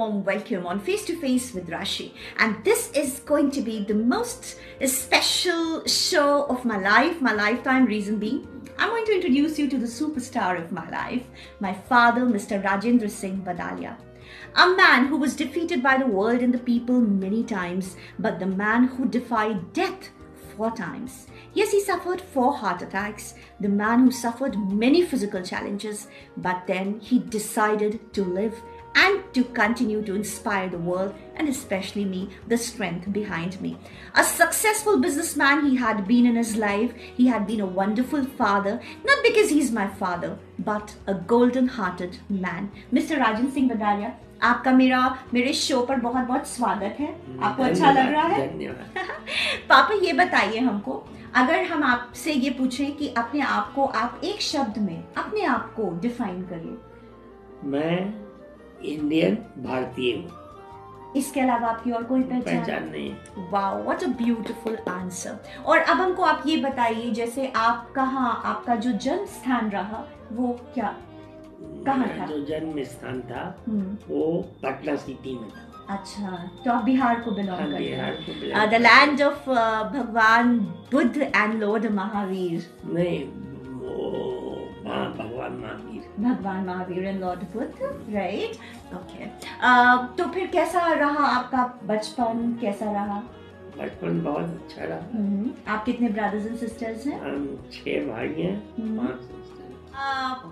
warm welcome on Face to Face with Rashi. And this is going to be the most special show of my life, my lifetime. Reason being, I'm going to introduce you to the superstar of my life, my father, Mr. Rajendra Singh Badalia. A man who was defeated by the world and the people many times, but the man who defied death 4 times. Yes, he suffered 4 heart attacks, the man who suffered many physical challenges, but then he decided to live and to continue to inspire the world and especially me, the strength behind me. A successful businessman he had been in his life. He had been a wonderful father, not because he's my father, but a golden-hearted man. Mr. Rajendra Singh Badalia, आपका मेरे show पर बहुत बहुत स्वागत है। आपको अच्छा लग रहा है? धन्यवाद। पापा ये बताइए हमको, अगर हम आपसे ये पूछें कि अपने आप को आप एक शब्द में अपने आप को डिफाइन करिए। मैं इंडियन भारतीय हूँ। इसके अलावा आपकी और कोई पहचान नहीं। Wow, what a beautiful answer. और अब हमको आप ये बताइए, जैसे आप कहाँ, आपका जो जन्म स्थान रहा वो क्या, कहाँ था? जो जन्म स्थान था वो पटना सिटी में था। अच्छा, तो आप बिहार को बिलोंग करते हैं? द हैं। लैंड ऑफ भगवान बुद्ध एंड लॉर्ड महावीर। नहीं, भगवान Mahavir and Lord Buddha, right? Okay. तो फिर कैसा रहा आपका बचपन, कैसा रहा? बचपन बहुत अच्छा रहा। आप कितने ब्रदर्स एंड सिस्टर्स हैं? हम 6 भाई हैं, 5 सिस्टर।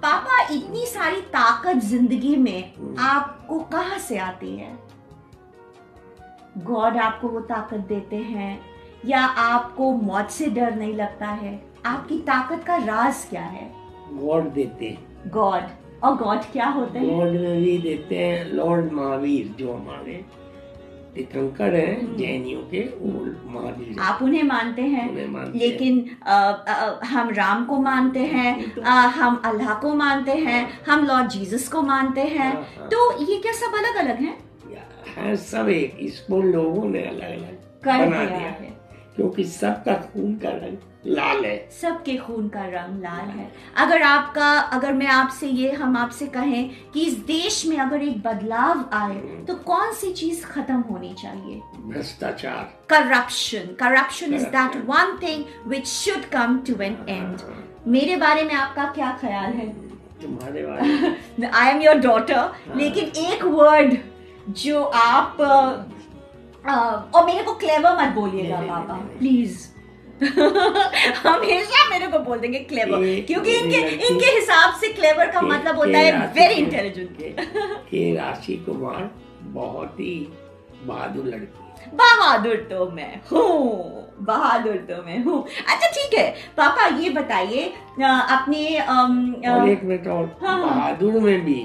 पापा, इतनी सारी ताकत जिंदगी में आपको कहाँ से आती है? गॉड आपको वो ताकत देते हैं या आपको मौत से डर नहीं लगता है? आपकी ताकत का राज क्या है? गॉड देते हैं। गॉड, और गॉड क्या होते हैं? गॉड में भी देते हैं लॉर्ड महावीर, जो हमारे तीर्थंकर हैं जैनियों के, वो महावीर। आप उन्हें मानते हैं? लेकिन हम राम को मानते हैं, हम अल्लाह को मानते हैं, हम लॉर्ड जीसस को मानते हैं। तो ये क्या सब अलग अलग हैं? सब एक, इसको लोगों ने अलग अलग बना दिया है, क्योंकि सबका खून का रंग लाल है। सबके खून का रंग लाल है। अगर मैं आपसे हम आपसे कहें कि इस देश में अगर एक बदलाव आए तो कौन सी चीज खत्म होनी चाहिए? भ्रष्टाचार, corruption is that one thing which should come to an end. मेरे बारे में आपका क्या ख्याल है? तुम्हारे बारे में आई एम योर डॉटर, लेकिन एक वर्ड जो आप और मेरे को क्लेवर मत बोलिएगा पापा, प्लीज। हमेशा मेरे को बोल देंगे क्लेवर, क्योंकि इनके हिसाब से क्लेवर का मतलब होता है वेरी इंटेलिजेंट। के राशि कुमार बहुत ही बहादुर लड़की। बहादुर तो मैं हूँ। अच्छा ठीक है पापा, ये बताइए अपने और एक मिनट और, बहादुर में भी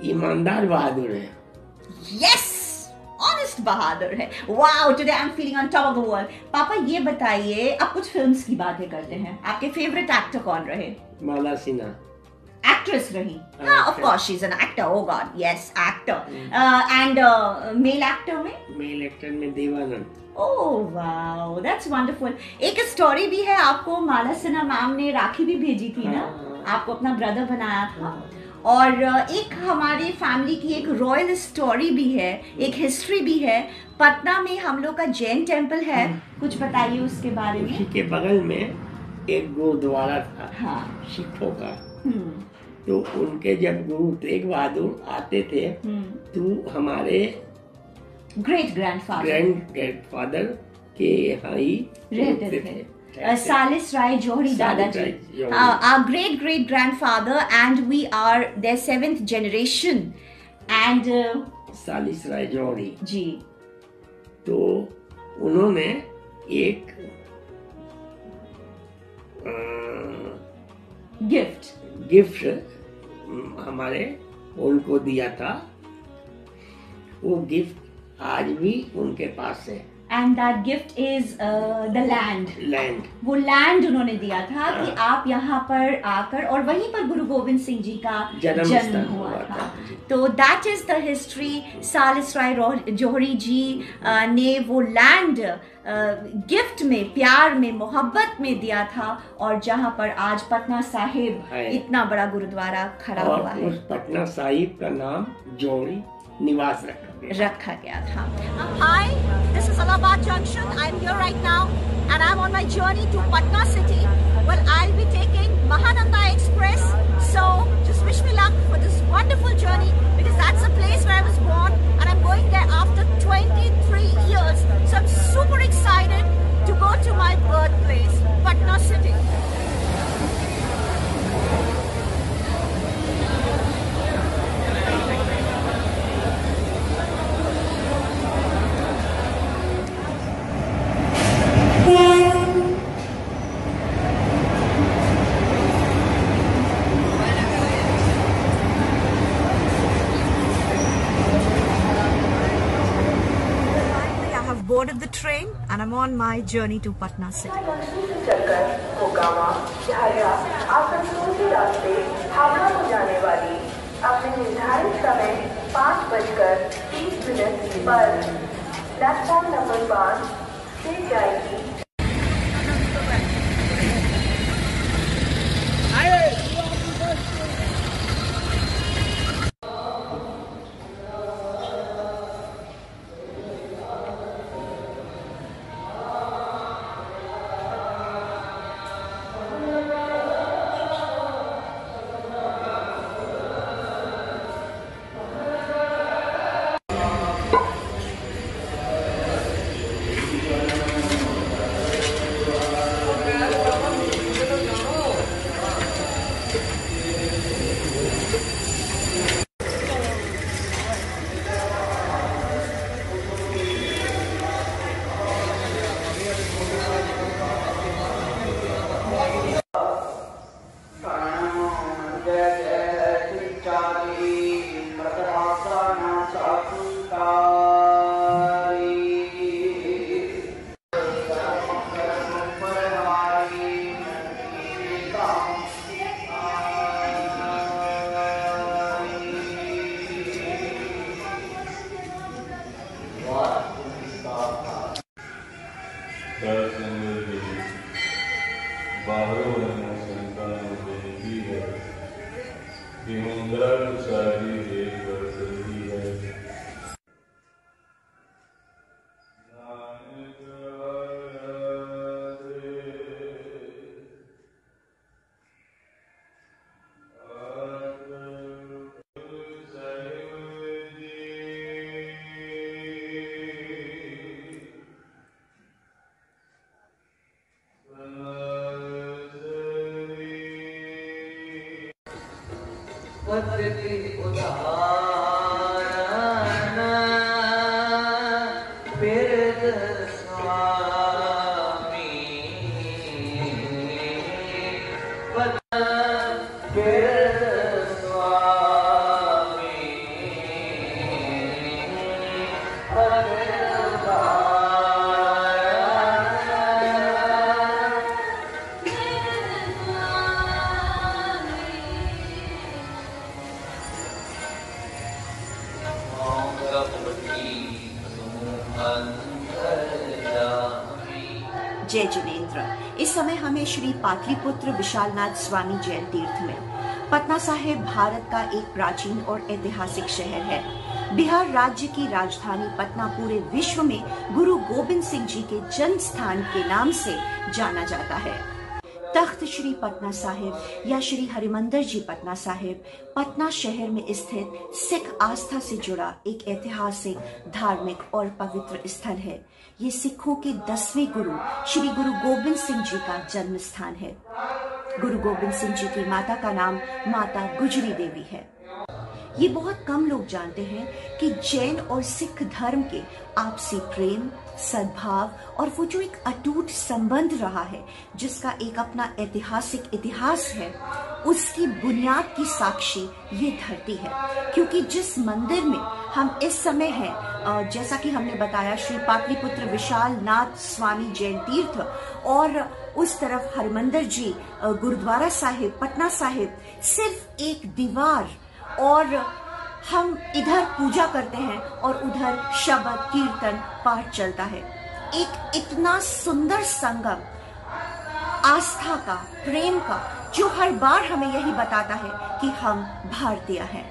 ईमानदार बहादुर है। यस, ऑनेस्ट बहादुर है। Wow, today I am feeling on top of the world. पापा ये बताइए, अब कुछ फिल्म्स की बातें करते हैं। आपके फेवरेट एक्टर कौन रहे? माला सिन्हा। एक्ट्रेस रही? हाँ, of course she is an actor. Oh god, yes, actor. And male actor में Dev Anand. Oh wow, that's wonderful. एक स्टोरी भी है, आपको माला सिन्हा मैम ने राखी भी भेजी थी ना, आपको अपना ब्रदर बनाया था। और एक हमारी फैमिली की एक रॉयल स्टोरी भी है, एक हिस्ट्री भी है। पटना में हम लोग का जैन टेम्पल है, कुछ बताइए उसके बारे में। उसी के बगल में एक गुरुद्वारा था, सिखों का। तो उनके जब गुरु तेग बहादुर आते थे तो हमारे ग्रेट ग्रैंडफादर के यहाँ ही रहते थे। Salis Rai Johri Dadaji, our great grandfather, and we are their 7th generation. And सालिस राय जौहरी जी, तो उन्होंने एक गिफ्ट हमारे उनको दिया था। वो गिफ्ट आज भी उनके पास है। And that gift is the land. वो लैंड उन्होंने दिया था कि आप यहाँ पर आकर, और वहीं पर गुरु गोविंद सिंह जी का जन्म हुआ था। तो that is the history। सालिस राय जौहरी जी ने वो लैंड गिफ्ट में, प्यार में, मोहब्बत में दिया था, और जहाँ पर आज पटना साहिब इतना बड़ा गुरुद्वारा खड़ा हुआ है। उस पटना साहिब का नाम जौहरी निवास रखा गया था। Hi, this is Allahabad Junction. I'm here right now and I'm on my journey to Patna city. Well, I'll be taking Mahananda Express. So just wish me luck for this wonderful journey because that's the place where I was born and I'm going there after 23 years. So I'm super excited to go to my birthplace, Patna city. Boarded the train and I'm on my journey to Patna city. Howrah को जाने वाली अपने निर्धारित समय 5:30 पर platform number 5 से जाएगी। जय जिनेन्द्र। इस समय हमें श्री पाटलिपुत्र विशालनाथ स्वामी जैन तीर्थ में। पटना साहिब भारत का एक प्राचीन और ऐतिहासिक शहर है। बिहार राज्य की राजधानी पटना पूरे विश्व में गुरु गोविंद सिंह जी के जन्म स्थान के नाम से जाना जाता है। तख्त श्री पटना साहिब या श्री हरिमंदिर जी पटना साहिब पटना शहर में स्थित सिख आस्था से जुड़ा एक ऐतिहासिक, धार्मिक और पवित्र स्थल है। ये सिखों के 10वें गुरु श्री गुरु गोविंद सिंह जी का जन्म स्थान है। गुरु गोविंद सिंह जी की माता का नाम माता गुजरी देवी है। ये बहुत कम लोग जानते हैं कि जैन और सिख धर्म के आपसी प्रेम, सद्भाव और वो जो एक अटूट संबंध रहा है, जिसका एक अपना ऐतिहासिक इतिहास है, उसकी बुनियाद की साक्षी ये धरती है। क्योंकि जिस मंदिर में हम इस समय हैं, जैसा कि हमने बताया, श्री पाटलिपुत्र विशालनाथ स्वामी जैन तीर्थ, और उस तरफ हरिमंदिर जी गुरुद्वारा साहिब पटना साहिब, सिर्फ एक दीवार, और हम इधर पूजा करते हैं और उधर शब्द कीर्तन पाठ चलता है। एक इतना सुंदर संगम आस्था का, प्रेम का, जो हर बार हमें यही बताता है कि हम भारतीय हैं।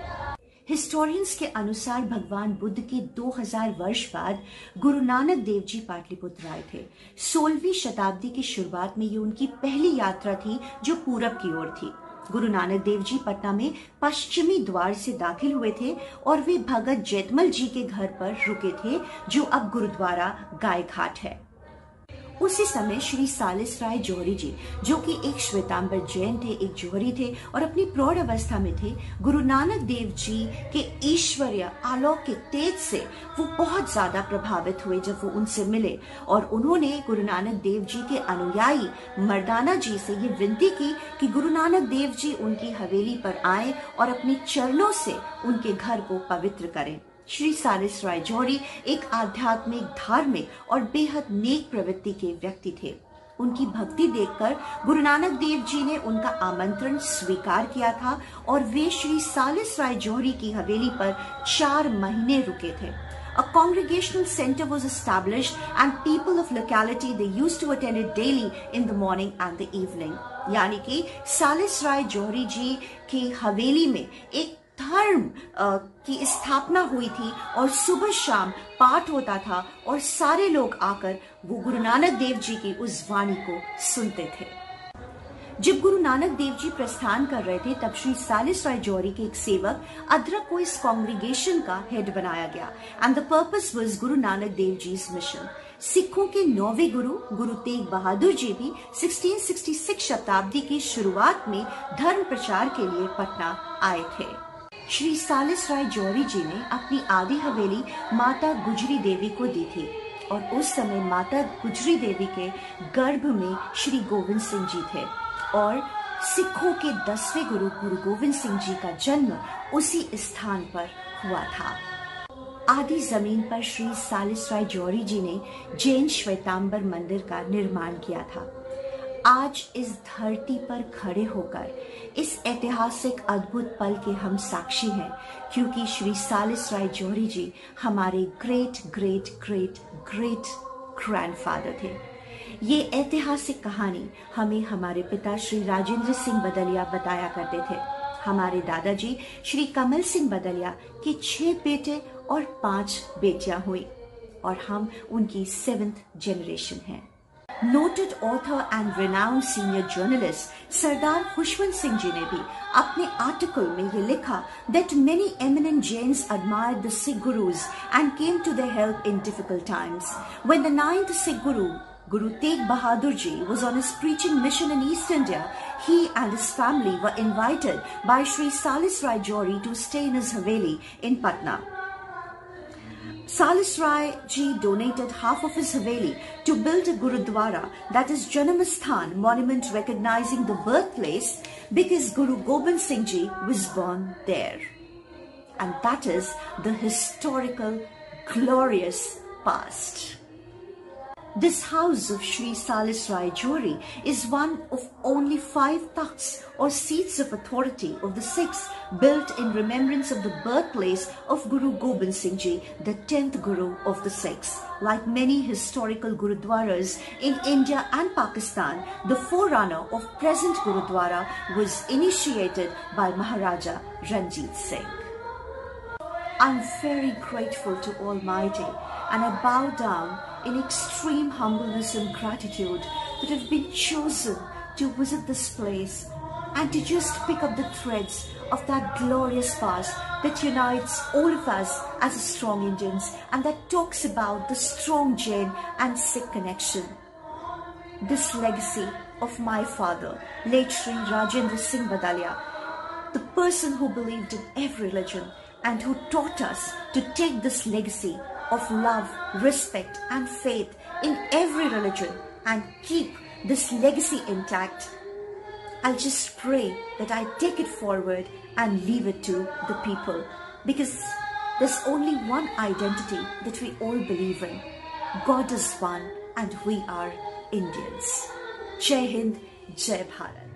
हिस्टोरियंस के अनुसार भगवान बुद्ध के 2000 वर्ष बाद गुरु नानक देव जी पाटलिपुत्र आए थे। 16वीं शताब्दी की शुरुआत में ये उनकी पहली यात्रा थी जो पूरब की ओर थी। गुरु नानक देव जी पटना में पश्चिमी द्वार से दाखिल हुए थे और वे भगत जेतमल जी के घर पर रुके थे, जो अब गुरुद्वारा गाय घाट है। उसी समय श्री सालिस राय जौहरी जी, जो कि एक श्वेतांबर जैन थे, एक जौहरी थे और अपनी प्रौढ़ अवस्था में थे, गुरु नानक देव जी के ईश्वरीय अलौकिक तेज से वो बहुत ज्यादा प्रभावित हुए जब वो उनसे मिले, और उन्होंने गुरु नानक देव जी के अनुयायी मर्दाना जी से ये विनती की कि गुरु नानक देव जी उनकी हवेली पर आए और अपने चरणों से उनके घर को पवित्र करें। श्री सालिस राय जौहरी एक आध्यात्मिक, धार्मिक और बेहद नेक प्रवृत्ति के व्यक्ति थे। उनकी भक्ति देखकर गुरु नानक देव जी ने उनका आमंत्रण स्वीकार किया था और वे श्री सालिस राय जौहरी की हवेली पर 4 महीने रुके थे। A congregational center was established and people of locality they used to attend it daily in the morning and the evening। यानी कि सालिस राय जौहरी जी की हवेली में एक धर्म की स्थापना हुई थी और सुबह शाम पाठ होता था और सारे लोग आकर वो गुरु नानक देव जी की उस वाणी को सुनते थे। जब गुरु नानक देव जी प्रस्थान कर रहे थे तब श्री सालिस राय जौहरी के एक सेवक अदरक को इस कांग्रीगेशन का हेड बनाया गया and the purpose was Guru Nanak Dev ji mission. सिखों के 9वें गुरु गुरु तेग बहादुर जी भी 1666 शताब्दी की शुरुआत में धर्म प्रचार के लिए पटना आए थे। श्री सालिस राय जौहरी जी ने अपनी आधी हवेली माता गुजरी देवी को दी थी और उस समय माता गुजरी देवी के गर्भ में श्री गोविंद सिंह जी थे और सिखों के 10वें गुरु गुरु गोविंद सिंह जी का जन्म उसी स्थान पर हुआ था। आधी जमीन पर श्री सालिस राय जौहरी जी ने जैन श्वेतांबर मंदिर का निर्माण किया था। आज इस धरती पर खड़े होकर इस ऐतिहासिक अद्भुत पल के हम साक्षी हैं, क्योंकि श्री सालिस राय जौहरी जी हमारे great great great great grandfather थे। ये ऐतिहासिक कहानी हमें हमारे पिता श्री राजेंद्र सिंह बदलिया बताया करते थे। हमारे दादाजी श्री कमल सिंह बदलिया के 6 बेटे और 5 बेटियां हुई और हम उनकी 7th जनरेशन हैं। Noted author and renowned senior journalist Sardar Khushwant Singh ji ने भी अपने आर्टिकल में ये लिखा that many eminent Jains admired the Sikh Gurus and came to their help in difficult times. When the 9th Sikh Guru, Guru Tegh Bahadur Ji, was on his preaching mission in East India, he and his family were invited by Sri Salis Rai Jauhari to stay in his Haveli in Patna. Salis Rai Ji donated half of his Haveli to build a Gurudwara, that is Janamasthan monument recognizing the birthplace, because Guru Gobind Singh Ji was born there. And that is the historical, glorious past. This house of Sri Salis Rai Jauhari is one of only 5 takhts or seats of authority of the Sikhs built in remembrance of the birthplace of Guru Gobind Singh Ji, the 10th Guru of the Sikhs. Like many historical Gurudwaras in India and Pakistan, the forerunner of present Gurudwara was initiated by Maharaja Ranjit Singh. I'm very grateful to Almighty and I bow down in extreme humbleness and gratitude that I've been chosen to visit this place and to just pick up the threads of that glorious past that unites all of us as strong Indians and that talks about the strong Jain and Sikh connection. This legacy of my father, late Sri Rajendra Singh Badalia, the person who believed in every religion and who taught us to take this legacy of love, respect and faith in every religion and keep this legacy intact. I'll just pray that I take it forward and leave it to the people, because there's only one identity that we all believe in. God is one and we are Indians. Jai Hind, Jai Bharat.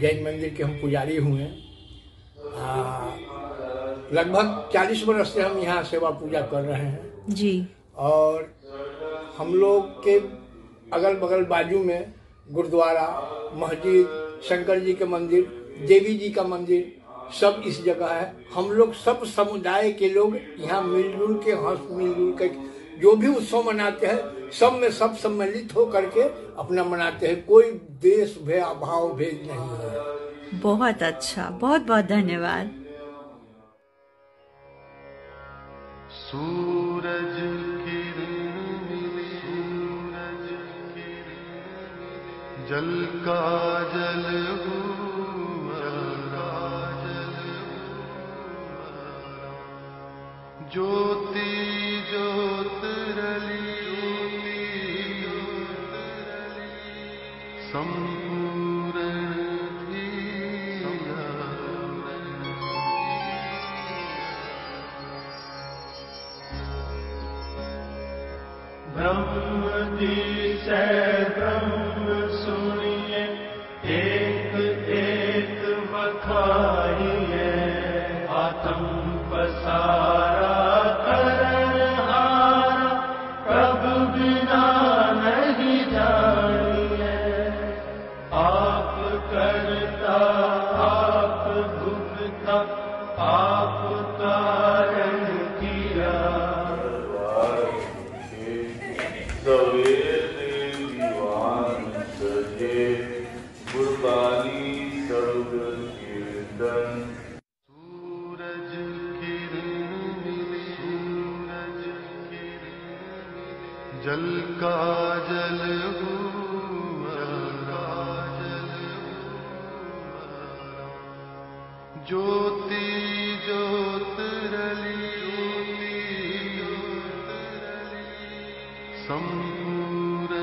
Jain मंदिर के हम पुजारी हुए। लगभग 40 वर्ष से हम यहाँ सेवा पूजा कर रहे हैं जी। और हम लोग के अगल बगल बाजू में गुरुद्वारा, मस्जिद, शंकर जी के मंदिर, देवी जी का मंदिर सब इस जगह है। हम लोग सब समुदाय के लोग यहाँ मिलजुल के मिलजुल के जो भी उत्सव मनाते हैं सब में सब सम्मिलित हो करके अपना मनाते हैं। कोई देश भाव भेद नहीं है। बहुत अच्छा, बहुत बहुत धन्यवाद। सूरज जल का जल ज्योति ज्योत रली संपूर्ण ब्रह्म दिशा ब्रह्म सुनिए एक एक बखाइए आत्म पसारा करनहारा प्रभु बिना नहीं जानिए। आप करता आप भुगता आप कारण किया। सवेरे दीवान सजे कुर्बानी सर्व कीर्तन। सूरज किरण जल का जल ज्योति ज्योत रली संपूर्ण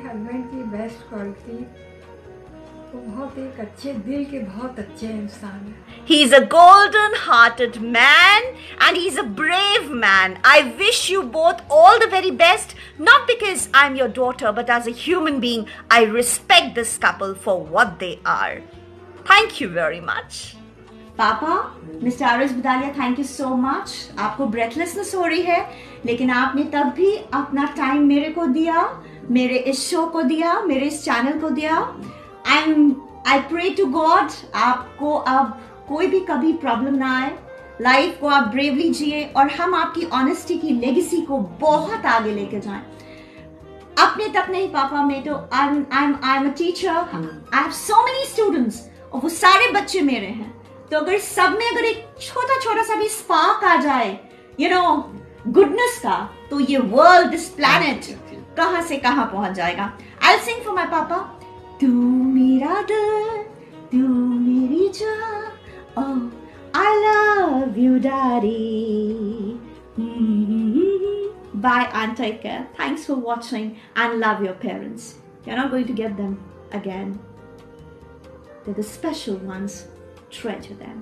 हस्बैंड की बेस्ट क्वालिटी, वो बहुत एक अच्छे दिल के बहुत अच्छे इंसान है। He is a golden-hearted man and he's a brave man. I wish you both all the very best, not because I'm your daughter, but as a human being, I respect this couple for what they are. Thank you very much. पापा, mister R S Badalia, thank you so much. आपको breathlessness हो रही है, लेकिन आपने तब भी अपना टाइम मेरे को दिया, मेरे इस शो को दिया, मेरे इस चैनल को दिया। आई प्रे टू गॉड आपको अब कोई भी कभी प्रॉब्लम ना आए, लाइफ को आप ब्रेवली जिए और हम आपकी ऑनेस्टी की लेगेसी को बहुत आगे लेके जाएं। अपने तक नहीं पापा, मैं तो I am a teacher, I have so many students और वो सारे बच्चे मेरे हैं। तो अगर सब में अगर एक छोटा छोटा सा भी स्पार्क आ जाए, यू नो, गुडनेस का, तो ये वर्ल्ड, दिस प्लैनेट कहां से कहां पहुंच जाएगा। I will sing for my papa. तू मेरा दिल, तू मेरी जान, oh I love you daddy. Bye and take care. Thanks for watching and love your parents. You're not going to get them again. They're the special ones. Treasure them.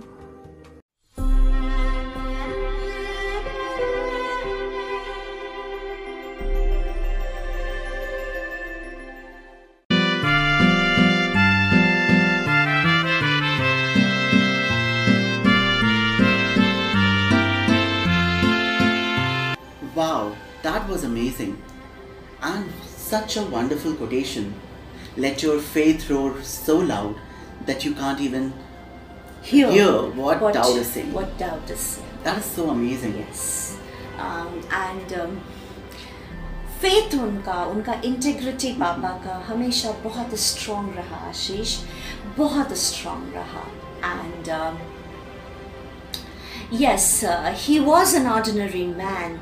was amazing. And such a wonderful quotation. Let your faith roar so loud that you can't even hear what doubt is saying. What doubt is saying. That is so amazing. Yes. And faith उनका integrity पापा का हमेशा बहुत strong रहा आशीष, बहुत strong रहा. And yes, he was an ordinary man,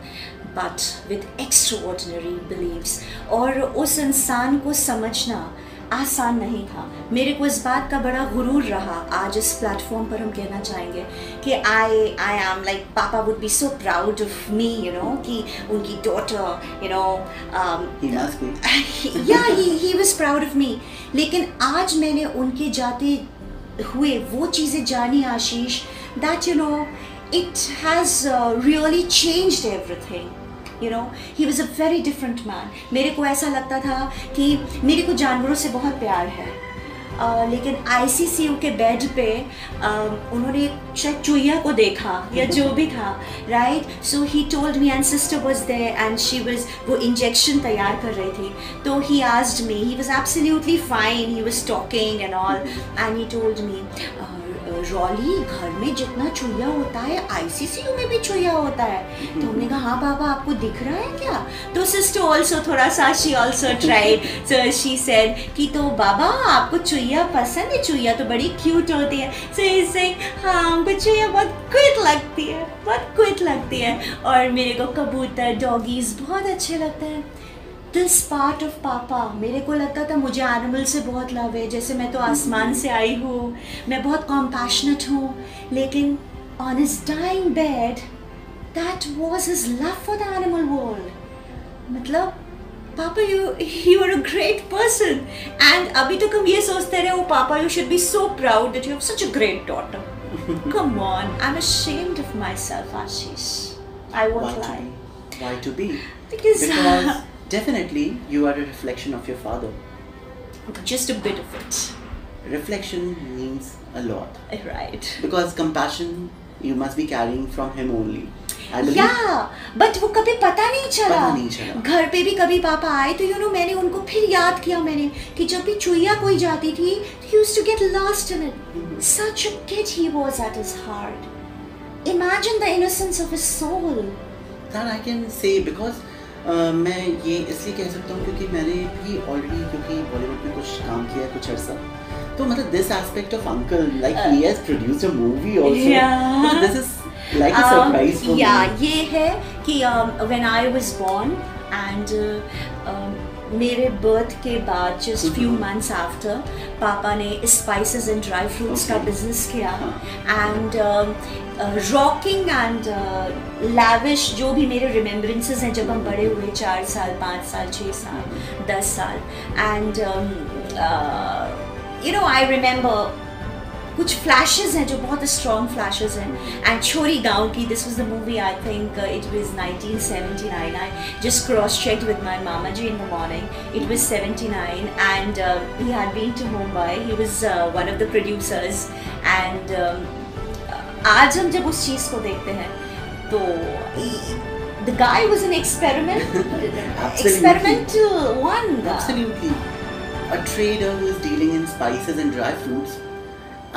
but with extraordinary beliefs. और उस इंसान को समझना आसान नहीं था. मेरे को इस बात का बड़ा गुरूर रहा. आज इस प्लेटफॉर्म पर हम कहना चाहेंगे कि I am like Papa would be so proud of me, you know, कि उनकी daughter, you know, He must be. yeah, he was proud of me. लेकिन आज मैंने उनके जाते हुए वो चीज़ें जानी आशीष, that you know it has really changed everything. You know, he was a very different man. मेरे को ऐसा लगता था कि मेरे को जानवरों से बहुत प्यार है, लेकिन ICCU के बेड पे उन्होंने शायद चुईया को देखा या जो भी था, right? So he told me, and sister was there, and she was वो इंजेक्शन तैयार कर रही थी. तो he asked me, he was absolutely fine, he was talking and all, and he told me, really, घर में जितना चुईया होता है ICCU में भी चुईया होता है. तो हमने कहा हाँ पापा, आपको दिख रहा है क्या? तो सिस्टर ऑल्सो थोड़ा सा she also tried, so she said कि तो बाबा आपको चुईया पसंद है? चुईया तो बड़ी क्यूट होती है. So he's saying हाँ हमको चुईया बहुत क्यूट लगती है, बहुत क्यूट लगती है. और मेरे को कबूतर, डॉगीज बहुत अच्छे लगते हैं. This part of पापा, मेरे को लगता था मुझे एनिमल से बहुत लव है, जैसे मैं तो आसमान से आई हूँ, मैं बहुत compassionate हूँ. लेकिन on his dying bed, that was his love for the animal world. मतलब पापा, you are a great person. And अभी तक हम ये सोचते रहे हो पापा, you should be so proud that you have such a great daughter. Come on, I'm ashamed of myself, Ashish. I won't lie. Why to be? Because definitely you are a reflection of your father. Just a bit of it. Reflection means a lot. Right. Because compassion you must be carrying from him only. I believe. Yeah, but वो कभी पता नहीं चला. घर पे भी कभी पापा आए तो you know मैंने उनको फिर याद किया मैंने कि जब भी चुईया कोई जाती थी, he used to get lost in it. Such a kid he was at his heart. Imagine the innocence of his soul. That I can say because मैं ये इसलिए कह सकता हूँ क्योंकि मैंने भी ऑलरेडी क्योंकि बॉलीवुड में कुछ काम किया है कुछ अर्सा, तो मतलब this aspect of uncle like he has produced a movie also, this is like a surprise for me. ये है कि when I was born and मेरे बर्थ के बाद जस्ट फ्यू मंथ्स आफ्टर पापा ने स्पाइसेस एंड ड्राई फ्रूट्स का business किया. एंड रॉकिंग एंड लैविश जो भी मेरे रिमेम्बरेंसेस हैं जब हम बड़े हुए 4 साल 5 साल 6 साल 10 साल. And you know I remember कुछ फ्लैशेस हैं जो बहुत स्ट्रॉन्ग फ्लैशेस हैं. And Chhori Gaon Ki, this was the movie, I think it was 1979. I just cross checked with my मामा जी in the morning. It was 79 and he had been to Mumbai. He was one of the producers. And आज हम जब उस चीज़ को देखते हैं तो the guy was an experimental one. Absolutely. A trader who is dealing in spices and dry fruits,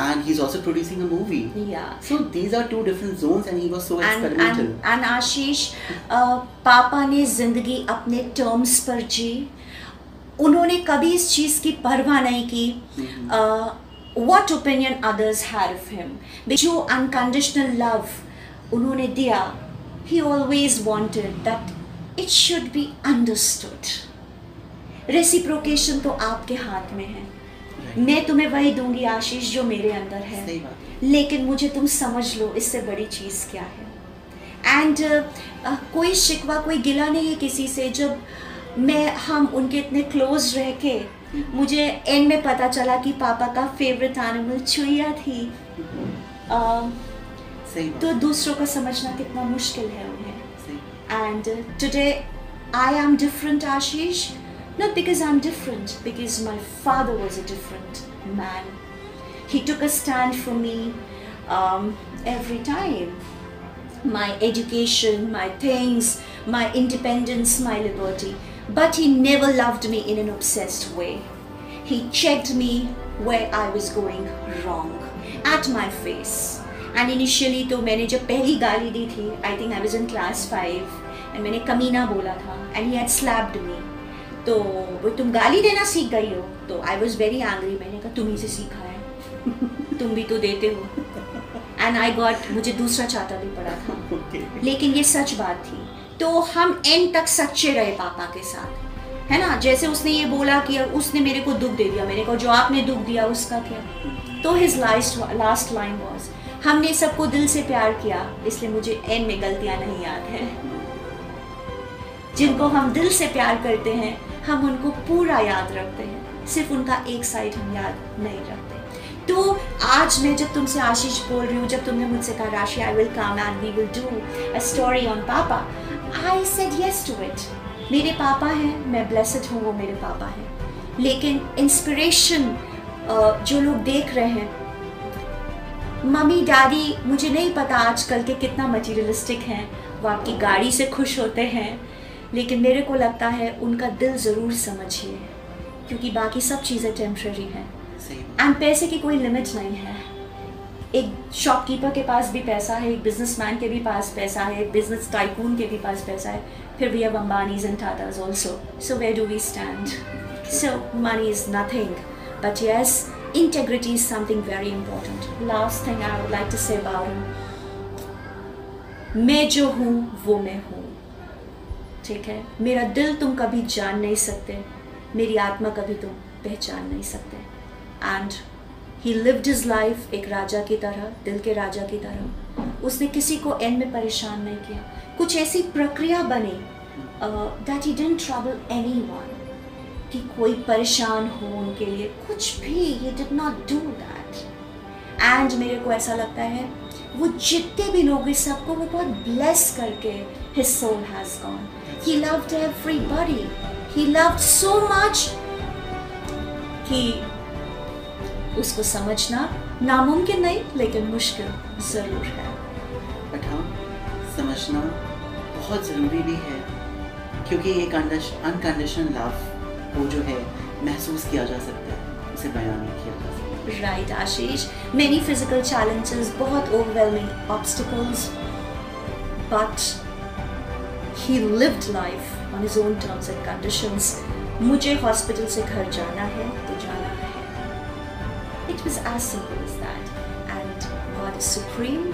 and he's also producing a movie. Yeah. So these are two different zones, and he was so experimental. And Ashish, पापा ने जिंदगी अपने terms पर जी. उन्होंने कभी इस चीज़ की परवाह नहीं की what opinion others had of him. जो unconditional love उन्होंने दिया, he always wanted that it should be understood. Reciprocation तो आपके हाथ में है. मैं तुम्हें वही दूंगी आशीष जो मेरे अंदर है, लेकिन मुझे तुम समझ लो इससे बड़ी चीज़ क्या है. एंड कोई शिकवा कोई गिला नहीं है किसी से. जब हम उनके इतने क्लोज रह के मुझे एंड में पता चला कि पापा का फेवरेट एनिमल चुईया थी, तो दूसरों को समझना कितना मुश्किल है उन्हें. And today I am different Ashish, not because I'm different, because my father was a different man. He took a stand for me every time. my education, my things, my independence, my liberty. But he never loved me in an obsessed way. He checked me where I was going wrong, at my face. And initially तो मैंने जब पहली गाली दी थी, I think I was in class 5, and मैंने कमीना बोला था, and he had slapped me. तो वो तुम गाली देना सीख गई हो, तो I was very angry. मैंने कहा तुम ही से सीखा है, तुम भी तो देते हो. And I got, मुझे दूसरा चाटा भी पड़ा था. लेकिन ये सच बात थी. तो हम एंड तक सच्चे रहे पापा के साथ, है ना. जैसे उसने ये बोला कि उसने मेरे को दुख दे दिया, मैंने कहा जो आपने दुख दिया उसका क्या. तो his last line was, हमने सबको दिल से प्यार किया, इसलिए मुझे एंड में गलतियां नहीं याद है. जिनको हम दिल से प्यार करते हैं हम उनको पूरा याद रखते हैं, सिर्फ उनका एक साइड हम याद नहीं रखते. तो आज मैं जब तुमसे आशीष बोल रही हूँ, जब तुमने मुझसे कहा Rashi I will come and we will do a story on papa, I said yes to it. मेरे पापा हैं, मैं ब्लेस्ड हूँ, वो मेरे पापा हैं. लेकिन इंस्पिरेशन जो लोग देख रहे हैं, मम्मी डैडी, मुझे नहीं पता आजकल के कितना मटीरियलिस्टिक हैं, वो आपकी गाड़ी से खुश होते हैं, लेकिन मेरे को लगता है उनका दिल ज़रूर समझिए, क्योंकि बाकी सब चीज़ें टेम्पररी हैं. एंड पैसे की कोई लिमिट नहीं है. एक शॉपकीपर के पास भी पैसा है, एक बिजनेसमैन के भी पास पैसा है, एक बिजनेस टाइकून के भी पास पैसा है, फिर we have Ambanis and Tatas also. So where do we stand? So money is nothing, but yes, integrity is something very important. Last thing I would like to say about him, मैं जो हूँ वो मैं हूँ, ठीक है. मेरा दिल तुम कभी जान नहीं सकते, मेरी आत्मा कभी तुम पहचान नहीं सकते. And he lived his life एक राजा की तरह, दिल के राजा की तरह. उसने किसी को एंड में परेशान नहीं किया. कुछ ऐसी प्रक्रिया बनी that he didn't trouble anyone, कि कोई परेशान हो उनके लिए, कुछ भी. He did not do that. And मेरे को ऐसा लगता है वो जितने भी लोग हैं सबको वो बहुत ब्लेस करके his soul has gone. He loved everybody, he loved so much कि उसको समझना नामुमकिन नहीं, लेकिन मुश्किल ज़रूर है. बट हाँ, समझना बहुत ज़रूरी भी है, क्योंकि एक अनकंडीशनल लव वो जो है महसूस किया जा सकता है, उसे बयान नहीं किया जा सकता. राइट आशीष, मेनी फिजिकल चैलेंजेस, बहुत overwhelming obstacles, but he lived life on his own terms and conditions. मुझे हॉस्पिटल से घर जाना है तो जाना है. It was as simple as that. And God is supreme,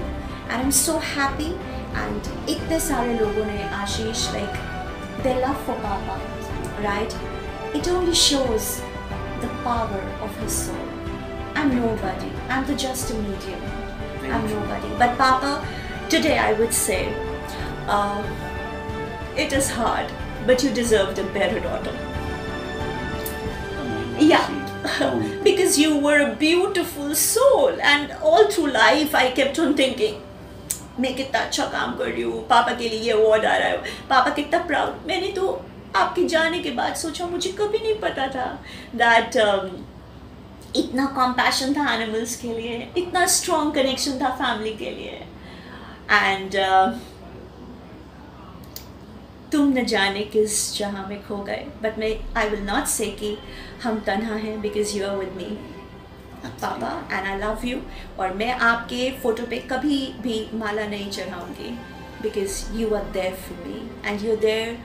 and I'm so happy. And इतने सारे लोगों ने आशीष, like their love for Papa, right? It only shows the power of his soul. I'm nobody. I'm just a medium. I'm nobody. But Papa, today I would say, it is hard, but you deserved a better daughter. Yeah. Because you were a beautiful soul, and all through life I kept on thinking, मैं कितना अच्छा काम कर रही हूँ, पापा के लिए ये अवार्ड आ रहा है, पापा कितना प्राउड. मैंने तो आपके जाने के बाद सोचा, मुझे कभी नहीं पता था दैट इतना कॉम्पैशन था एनिमल्स के लिए, इतना स्ट्रॉन्ग कनेक्शन था फैमिली के लिए. एंड तुम न जाने किस जहाँ में खो गए. बट मैं आई विल नॉट से कि हम तन्हा हैं, because you are with me papa, and I love you. और मैं आपके फ़ोटो पे कभी भी माला नहीं चढ़ाऊँगी, because you are there for me, and you are there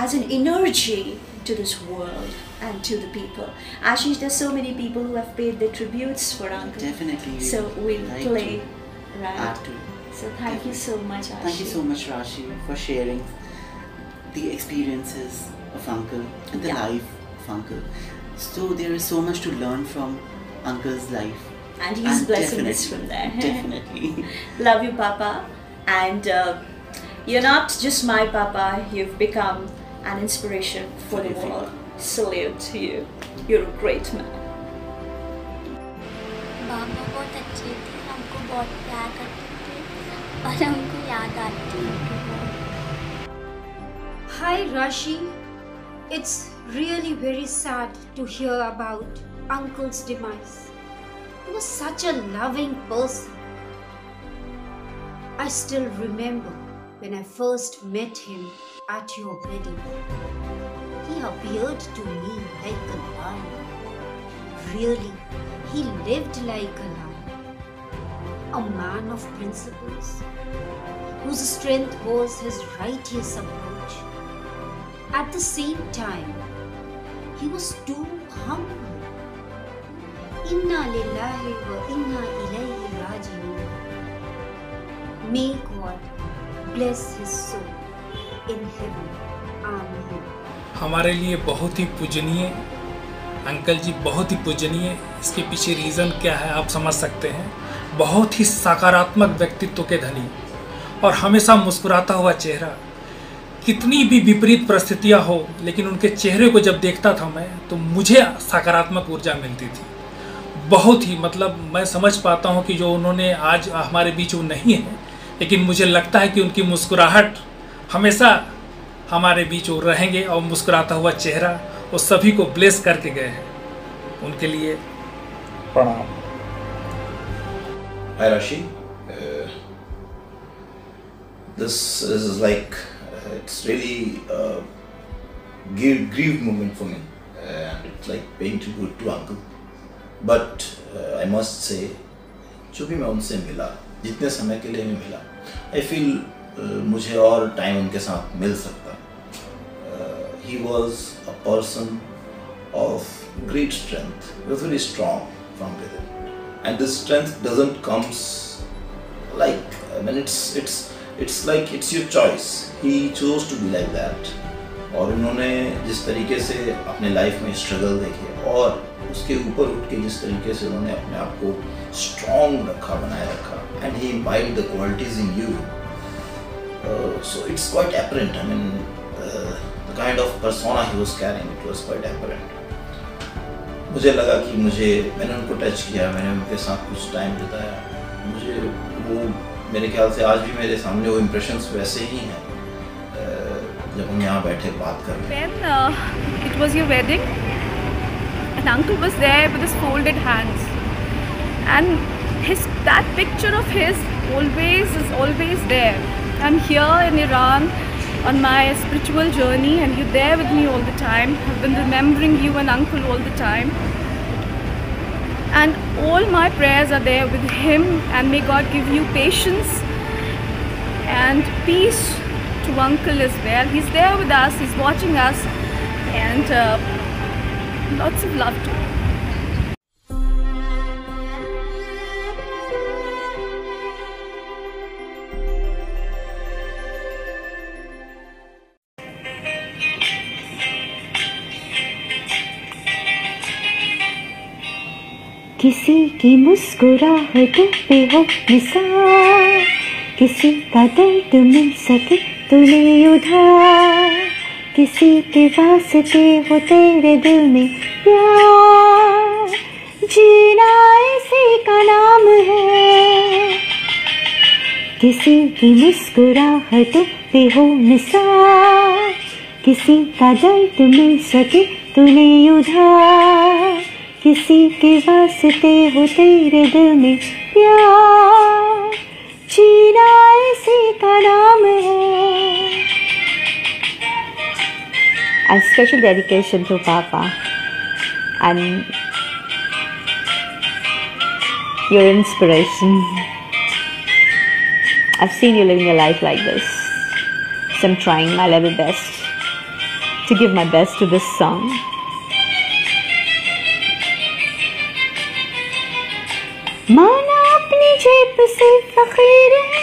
as an energy to this world and to the people. Ashish, there's so many people who have paid their tributes for Uncle. Definitely. So we'll like play, to right? add to. So thank you so much, Ashish. Thank you so much, Rashi, for sharing the experiences of Uncle and the life of Uncle. So there is so much to learn from Uncle's life. And he's blessing us from there. Definitely. Love you, Papa. And you're not just my Papa, you've become an inspiration for the world. Salute to you. You're a great man. पापा बहुत अच्छे थे, हमको बहुत प्यार करते थे और हमको याद आती है. Hi Rashi, it's really very sad to hear about Uncle's demise. He was such a loving person. I still remember when I first met him at your wedding. He appeared to me like a lion. Really, he lived like a lion. A man of principles, whose strength was his righteous approach. At the same time, he was too humble. Inna lillahi wa inna ilayhi raji'un. May God bless his soul in heaven. Amen. हमारे लिए बहुत ही पूजनीय uncle जी, बहुत ही पूजनीय। इसके पीछे reason क्या है आप समझ सकते हैं। बहुत ही सकारात्मक व्यक्तित्व के धनी और हमेशा मुस्कुराता हुआ चेहरा। कितनी भी विपरीत परिस्थितियां हो, लेकिन उनके चेहरे को जब देखता था मैं, तो मुझे सकारात्मक ऊर्जा मिलती थी। बहुत ही मतलब मैं समझ पाता हूं कि जो उन्होंने आज हमारे बीच वो नहीं है, लेकिन मुझे लगता है कि उनकी मुस्कुराहट हमेशा हमारे बीच वो रहेंगे और मुस्कुराता हुआ चेहरा वो सभी को ब्लेस करके गए हैं। उनके लिए प्रणाम। Hi Rashi, this is like it's really a grieved moment for me, and it's like paying tribute to uncle. But I must say, जो भी मैं उनसे मिला, जितने समय के लिए मैं मिला, I feel मुझे और टाइम उनके साथ मिल सकता। He was a person of great strength. He was very strong from within, and this strength doesn't comes like it's like it's your choice. He chose to be like that. और उन्होंने जिस तरीके से अपने life में struggle देखे और उसके ऊपर उठ के जिस तरीके से उन्होंने अपने आप को स्ट्रॉन्ग रखा, बनाए रखा, and he imbibed the qualities in you. So it's quite apparent. I mean, the kind of persona he was carrying, it was quite apparent. मुझे लगा कि मैंने उनको टच किया, मैंने उनके साथ कुछ टाइम बिताया, मुझे वो मेरे ख्याल से आज भी मेरे सामने वो impressions वैसे ही हैं जब हम यहाँ बैठे बात कर रहे हैं। When it was your wedding, and uncle was there with his folded hands, and that picture of his is always there. I'm here in Iran on my spiritual journey, and you're there with me all the time. I've been remembering you and uncle all the time, and all my prayers are there with him, and may God give you patience and peace to uncle as well. He's there with us, he's watching us, and lots of love to him. किसी की मुस्कुराहट पे हो निसार, किसी का दर्द मिल सके तो ले उधार, किसी के वास्ते हो तेरे दिल में प्यार, जीना इसी का नाम है। किसी की मुस्कुराहट पे हो निसार, किसी का दर्द मिल सके तो ले उधार, किसी के वास्ते हो तेरे दिल में प्यार, जीना इसी का नाम है। A special dedication to Papa and your inspiration. I've seen you living your life like this, so I'm trying my level best to give my best to this song. माना अपनी जेब से फकीर है,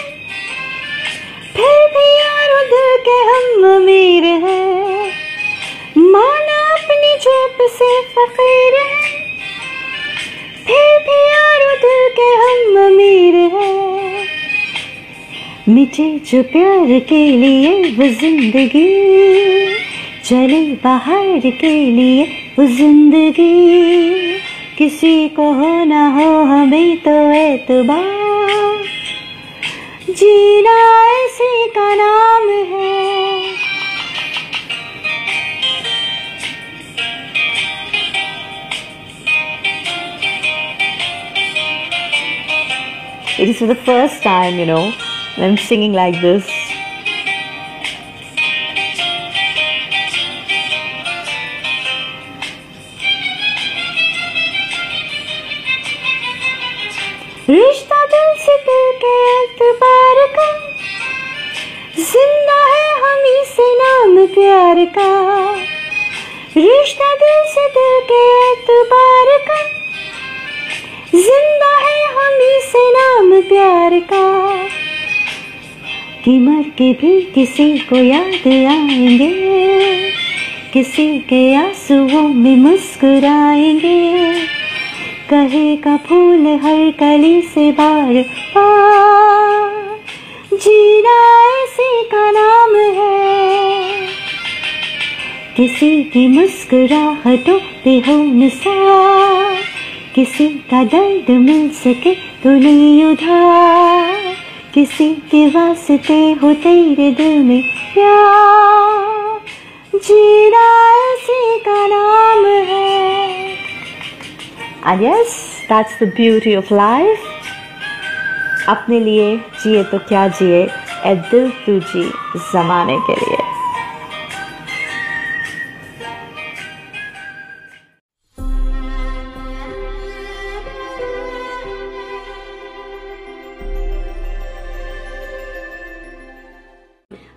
फिर भी यारों दिल के हम अमीर हैं। माना अपनी जेब से फकीर है, फिर भी यारों दिल के हम अमीर हैं। मिटे जो प्यार के लिए वो जिंदगी, चले बाहर के लिए वो जिंदगी, किसी को हो ना हो हमें तो एतबार, जीना इसी का नाम है। It is for the first time, And I'm singing like this. रिश्ता दिल से करके एतबार का, जिंदा है हम ही से नाम प्यार का। रिश्ता दिल से करके एतबार का, जिंदा है हम ही से नाम प्यार का। कि मर के भी किसी को याद आएंगे, किसी के आंसुओं में मुस्कुराएंगे। कहेगा फूल हर कली से बार बार, जीना ऐसे का नाम है। किसी की मुस्कुराहटों पे हो निसार, किसी का दर्द मिल सके तो नहीं उधार। किसी के वास्ते हो तेरे दिल में प्यार, जीना ऐसे का नाम है। And yes, that's the beauty of life. अपने लिए जिए तो क्या जिए, ए दिल तू जी ज़माने के लिए।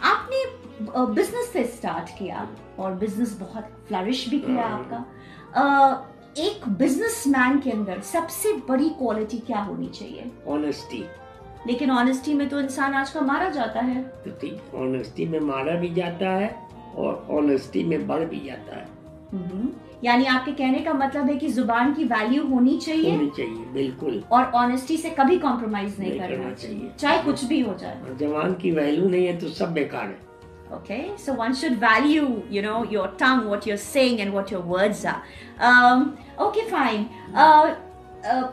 आपने बिजनेस से स्टार्ट किया और बिजनेस बहुत फ्लरिश भी किया आपका। एक बिजनेसमैन के अंदर सबसे बड़ी क्वालिटी क्या होनी चाहिए? ऑनेस्टी। लेकिन ऑनेस्टी में तो इंसान आज का मारा जाता है। तो ठीक, ऑनेस्टी में मारा भी जाता है और ऑनेस्टी में बढ़ भी जाता है। यानी आपके कहने का मतलब है कि जुबान की वैल्यू होनी चाहिए। होनी चाहिए, बिल्कुल। और ऑनेस्टी से कभी कॉम्प्रोमाइज नहीं करना चाहिए, चाहे कुछ भी हो जाए। और जुबान की वैल्यू नहीं है तो सब बेकार है। Okay, so one should value, you know, your tongue, what you're saying and what your words are. Okay, fine.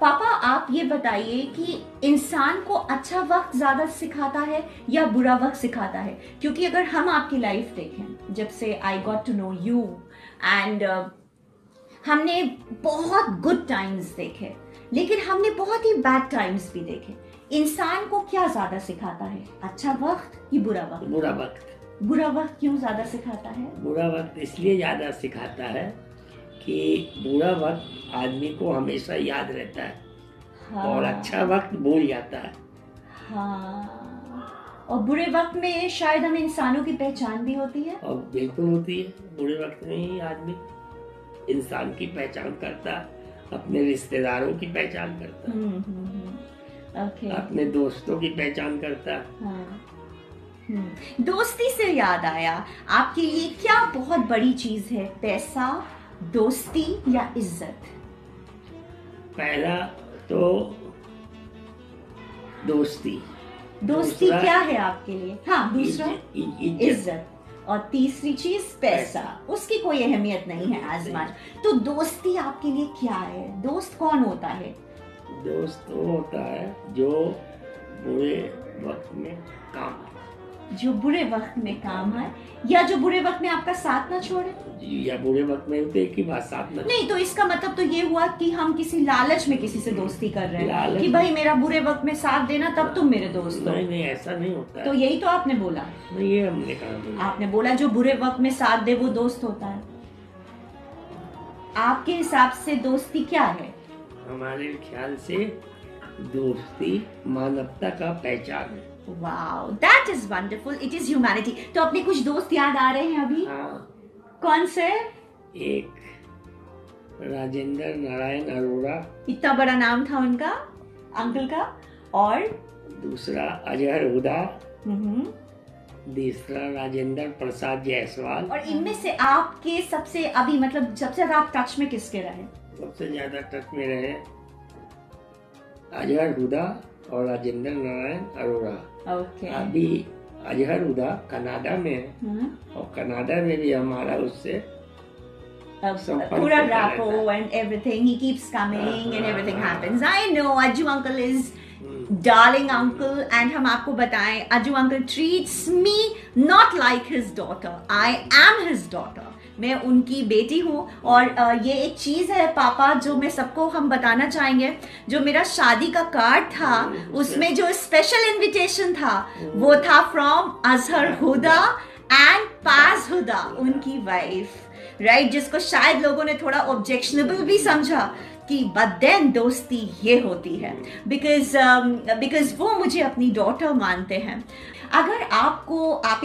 पापा आप ये बताइए कि इंसान को अच्छा वक्त ज्यादा सिखाता है या बुरा वक्त सिखाता है? क्योंकि अगर हम आपकी लाइफ देखें, जब से I got to know you and हमने बहुत गुड टाइम्स देखे, लेकिन हमने बहुत ही बैड टाइम्स भी देखे। इंसान को क्या ज्यादा सिखाता है, अच्छा वक्त या बुरा वक्त? बुरा वक्त। बुरा वक्त क्यों ज्यादा सिखाता है? बुरा वक्त इसलिए ज्यादा सिखाता है कि बुरा वक्त आदमी को हमेशा याद रहता है। हाँ। और अच्छा वक्त भूल जाता है। हाँ। और बुरे वक्त में शायद हमें इंसानों की पहचान भी होती है। और बिल्कुल होती है। बुरे वक्त में ही आदमी इंसान की पहचान करता, अपने रिश्तेदारों की पहचान करता, ओके। अपने दोस्तों की पहचान करता। हाँ। दोस्ती से याद आया, आपके लिए क्या बहुत बड़ी चीज है, पैसा, दोस्ती या इज्जत? पहला तो दोस्ती। दोस्ती क्या है आपके लिए? हाँ, दूसरा इज्जत और तीसरी चीज पैसा। उसकी कोई अहमियत नहीं है आज मच। तो दोस्ती आपके लिए क्या है? दोस्त कौन होता है? दोस्त वो होता है जो बुरे वक्त में काम, जो बुरे वक्त में काम है या जो बुरे वक्त में आपका साथ ना छोड़े? या बुरे वक्त में तो एक ही बात, साथ ना। नहीं, तो इसका मतलब तो ये हुआ कि हम किसी लालच में किसी से दोस्ती कर रहे हैं कि भाई मेरा बुरे वक्त में साथ देना तब तुम मेरे दोस्त हो। नहीं, ऐसा नहीं होता है। तो यही तो आपने बोला। नहीं, ये हमने कहा बोला। आपने बोला जो बुरे वक्त में साथ दे वो दोस्त होता है। आपके हिसाब से दोस्ती क्या है? हमारे ख्याल से दोस्ती मानवता का पहचान है। Wow, that is wonderful. It is humanity. तो अपने कुछ दोस्त याद आ रहे हैं अभी? हाँ। कौन से? एक राजेंद्र नारायण अरोड़ा, इतना बड़ा नाम था उनका, अंकल का। और दूसरा अजहर हुदा, तीसरा राजेंद्र प्रसाद जायसवाल। और इनमें से आपके सबसे अभी मतलब सबसे ज्यादा आप टच में किसके रहे? सबसे ज्यादा टच में रहे अजहर हुदा और राजेंद्र नारायण अरोड़ा। Okay. अभी अजहर हुदा कनाडा में है और कनाडा में भी हमारा उससे पूरा rapport and everything. He keeps coming and everything happens. I know Ajju uncle is darling uncle and हम आपको बताएं Ajju uncle treats me not like his daughter. I am his daughter. मैं उनकी बेटी हूँ। और ये एक चीज़ है पापा जो मैं सबको हम बताना चाहेंगे, जो मेरा शादी का कार्ड था उसमें जो स्पेशल इनविटेशन था वो था फ्रॉम अजहर हुदा एंड पाज हुदा, उनकी वाइफ, राइट, जिसको शायद लोगों ने थोड़ा ऑब्जेक्शनेबल भी समझा कि बट देन दोस्ती ये होती है, बिकॉज वो मुझे अपनी डॉटर मानते हैं। अगर आप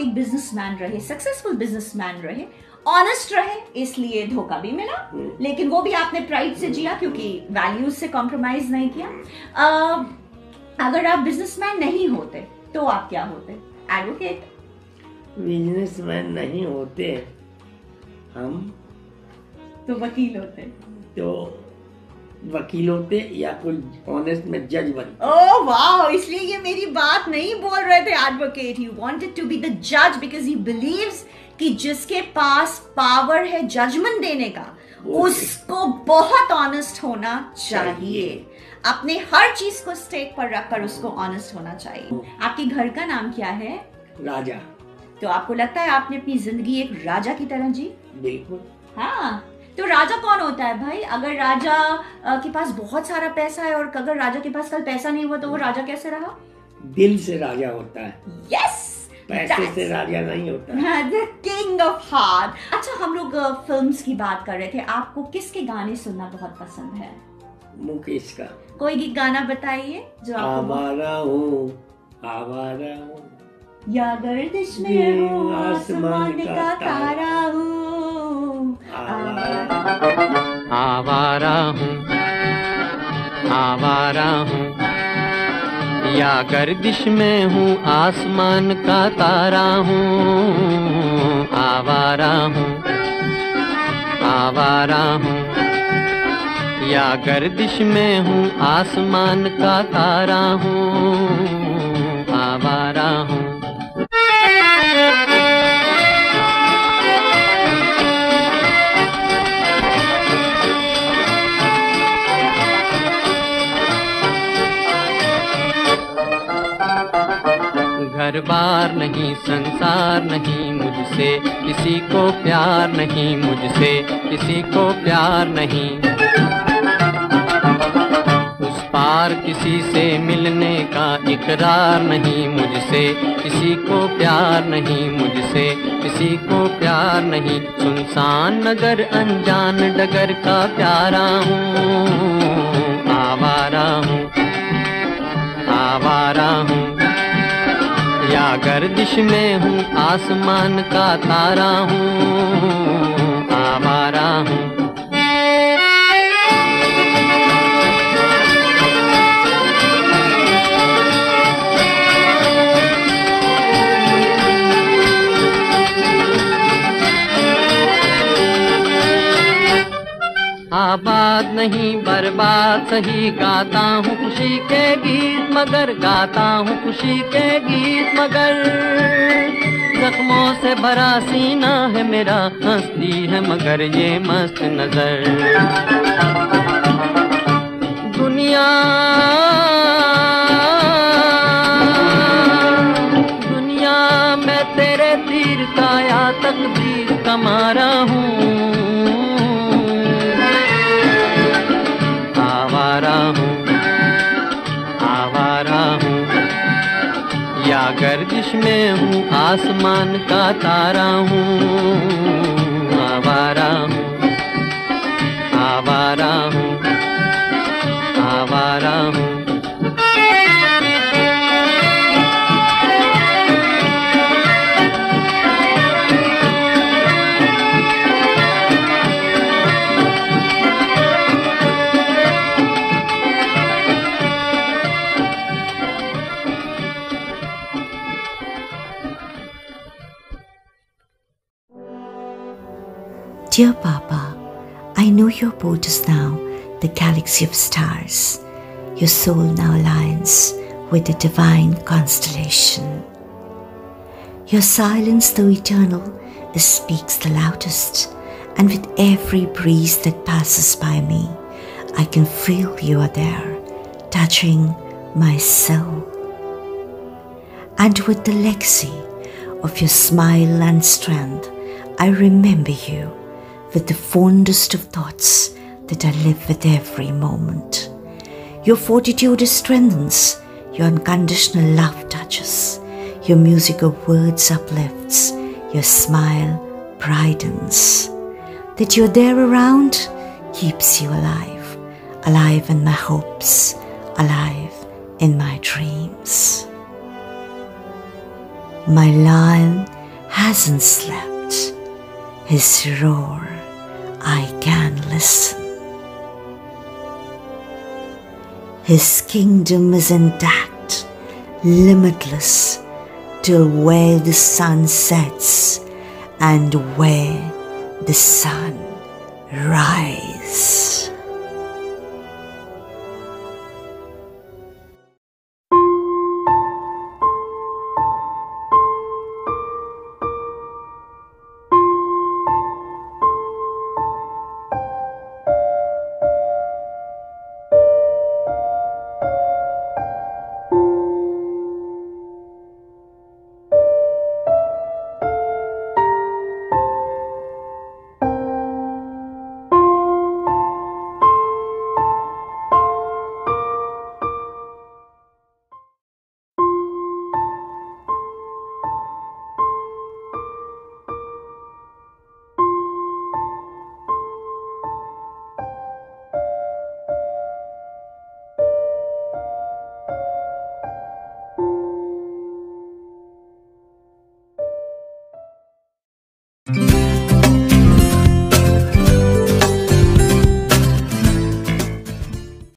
एक बिजनेसमैन रहे, सक्सेसफुल बिजनेसमैन रहे, ऑनेस्ट रहे, इसलिए धोखा भी मिला, लेकिन वो भी आपने प्राइड से जिया क्योंकि वैल्यूज से कॉम्प्रोमाइज नहीं किया। अगर आप बिजनेसमैन नहीं होते तो आप क्या होते? एडवोकेट। बिजनेसमैन नहीं होते हम तो वकील होते, तो वकील होते या कोई ऑनेस्ट में जज बनते। ओह वाओ, इसलिए ये मेरी बात नहीं बोल रहे थे advocate, he wanted to be the जज बिकॉज ही बिलीव्स कि जिसके पास पावर है जजमेंट देने का उसको बहुत ऑनेस्ट होना चाहिए, अपने हर चीज को स्टेक पर रखकर उसको ऑनेस्ट होना चाहिए। आपके घर का नाम क्या है? राजा। तो आपको लगता है आपने अपनी जिंदगी एक राजा की तरह जी? बिल्कुल। हाँ, तो राजा कौन होता है भाई? अगर राजा के पास बहुत सारा पैसा है और अगर राजा के पास कल पैसा नहीं हुआ तो वो राजा कैसे रहा? दिल से राजा होता है। यस, पैसे से राजा नहीं होता। The king of heart. अच्छा, हम लोग फिल्म्स की बात कर रहे थे, आपको किसके गाने सुनना बहुत पसंद है? मुकेश का। कोई गाना बताइए जो आपको। आवारा हूँ, आवारा हूँ, या गर्दिश में हूँ, आसमान का तारा हूँ, आवारा हूँ, आवारा हूँ, या गर्दिश में हूँ, आसमान का तारा हूँ, आवारा हूँ, आवारा हूँ, या गर्दिश में हूँ, आसमान का तारा हूँ, आवारा हूँ। घर बार नहीं, संसार नहीं, मुझसे किसी को प्यार नहीं, मुझसे किसी को प्यार नहीं, उस पार किसी से मिलने का इकरार नहीं, मुझसे किसी को प्यार नहीं, मुझसे किसी को प्यार नहीं, सुनसान नगर अनजान डगर का प्यारा हूँ, आवारा हूँ, आवारा हूँ, या गर्दिश में हूँ, आसमान का तारा हूँ, आवारा हूँ। आबाद नहीं बर्बाद सही, गाता हूँ खुशी के गीत मगर, गाता हूँ खुशी के गीत मगर, जख्मों से भरा सीना है मेरा, हंसती है मगर ये मस्त नजर, दुनिया दुनिया मैं तेरे तीर का या तकदीर का मारा हूँ, आवारा हूँ, आवारा हूँ, या गर्दिश में हूँ, आसमान का तारा हूँ, आवारा हूँ, आवारा हूँ, आवारा हूँ। Dear Papa, I know your boat is now the galaxy of stars. Your soul now aligns with the divine constellation. Your silence, though eternal, speaks the loudest, and with every breeze that passes by me, I can feel you are there, touching my soul. And with the legacy of your smile and strength, I remember you with the fondest of thoughts that I live with every moment. Your fortitude strengthens, your unconditional love touches, your music of words uplifts, your smile brightens. That you're there around keeps you alive, alive in my hopes, alive in my dreams. My lion hasn't slept, his roar I can listen. His kingdom is intact, limitless, till where the sun sets and where the sun rises.